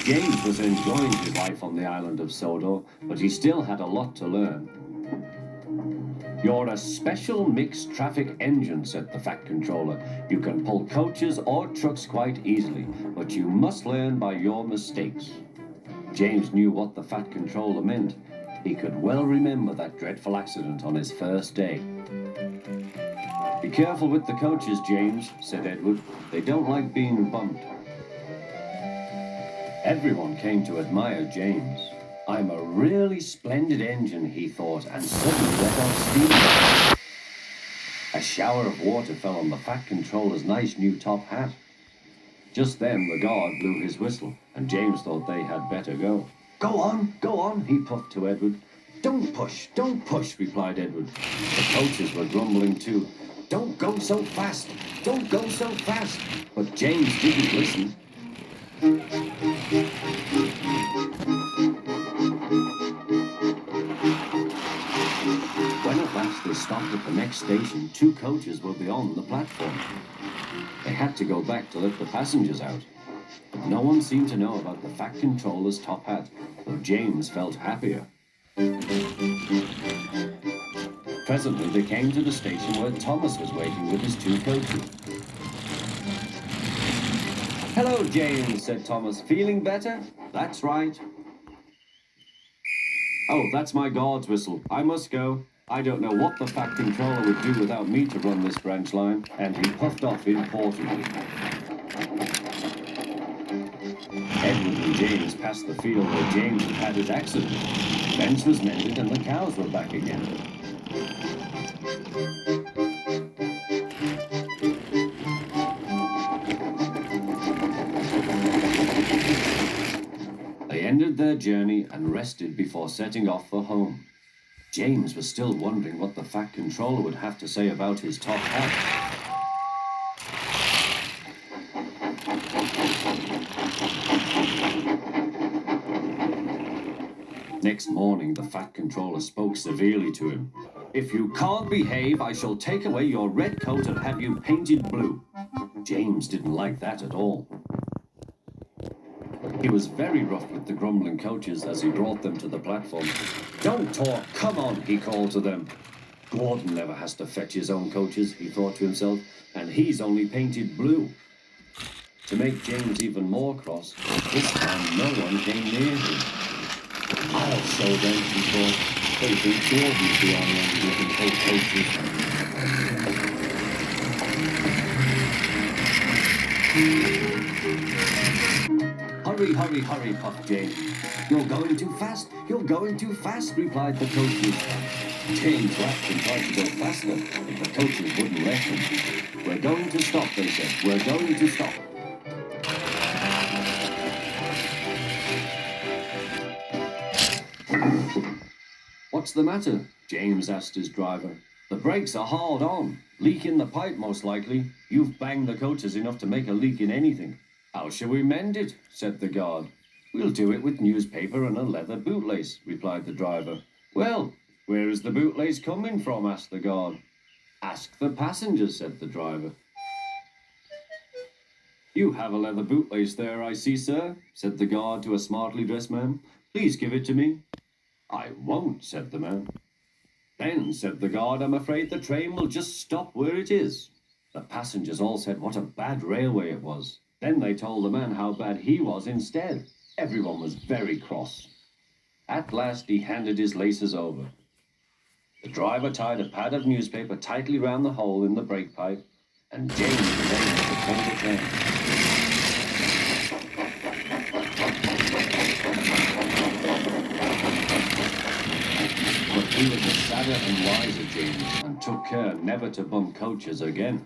James was enjoying his life on the island of Sodor, but he still had a lot to learn. "You're a special mixed traffic engine," said the Fat Controller. "You can pull coaches or trucks quite easily, but you must learn by your mistakes." James knew what the Fat Controller meant. He could well remember that dreadful accident on his first day. "Be careful with the coaches, James," said Edward. "They don't like being bumped." Everyone came to admire James. "I'm a really splendid engine," he thought, and suddenly let off steam. A shower of water fell on the Fat Controller's nice new top hat. Just then the guard blew his whistle, and James thought they had better go. Go on," he puffed to Edward. Don't push," replied Edward. The coaches were grumbling too. "Don't go so fast, don't go so fast." But James didn't listen. When at last they stopped at the next station, 2 coaches were beyond the platform. They had to go back to let the passengers out. But no one seemed to know about the Fat Controller's top hat, though James felt happier. Presently they came to the station where Thomas was waiting with his 2 coaches. "Hello, James," said Thomas. "Feeling better?" "That's right." "Oh, that's my guard's whistle. I must go. I don't know what the Fat Controller would do without me to run this branch line," and he puffed off importantly. Edward and James passed the field where James had had his accident. The fence was mended and the cows were back again. They ended their journey and rested before setting off for home. James was still wondering what the Fat Controller would have to say about his top hat. Next morning, the Fat Controller spoke severely to him. "If you can't behave, I shall take away your red coat and have you painted blue." James didn't like that at all. He was very rough with the grumbling coaches as he brought them to the platform. "Don't talk, come on," he called to them. "Gordon never has to fetch his own coaches," he thought to himself, "and he's only painted blue." To make James even more cross, this time no one came near him. "I'll show them," he thought. "They think Gordon's the only one who can pull coaches." Hurry, hurry, puffed James. "You're going too fast, replied the coaches. James laughed and tried to go faster, but the coaches wouldn't let him. "We're going to stop," they said. "We're going to stop." "What's the matter?" James asked his driver. "The brakes are hard on. Leak in the pipe, most likely. You've banged the coaches enough to make a leak in anything." "How shall we mend it?" said the guard. "We'll do it with newspaper and a leather bootlace," replied the driver. "Well, where is the bootlace coming from?" asked the guard. "Ask the passengers," said the driver. "You have a leather bootlace there, I see, sir," said the guard to a smartly dressed man. "Please give it to me." "I won't," said the man. "Then," said the guard, "I'm afraid the train will just stop where it is." The passengers all said what a bad railway it was. Then they told the man how bad he was instead. Everyone was very cross. At last he handed his laces over. The driver tied a pad of newspaper tightly round the hole in the brake pipe, and James remained to pull the train. But he was a sadder and wiser James, and took care never to bump coaches again.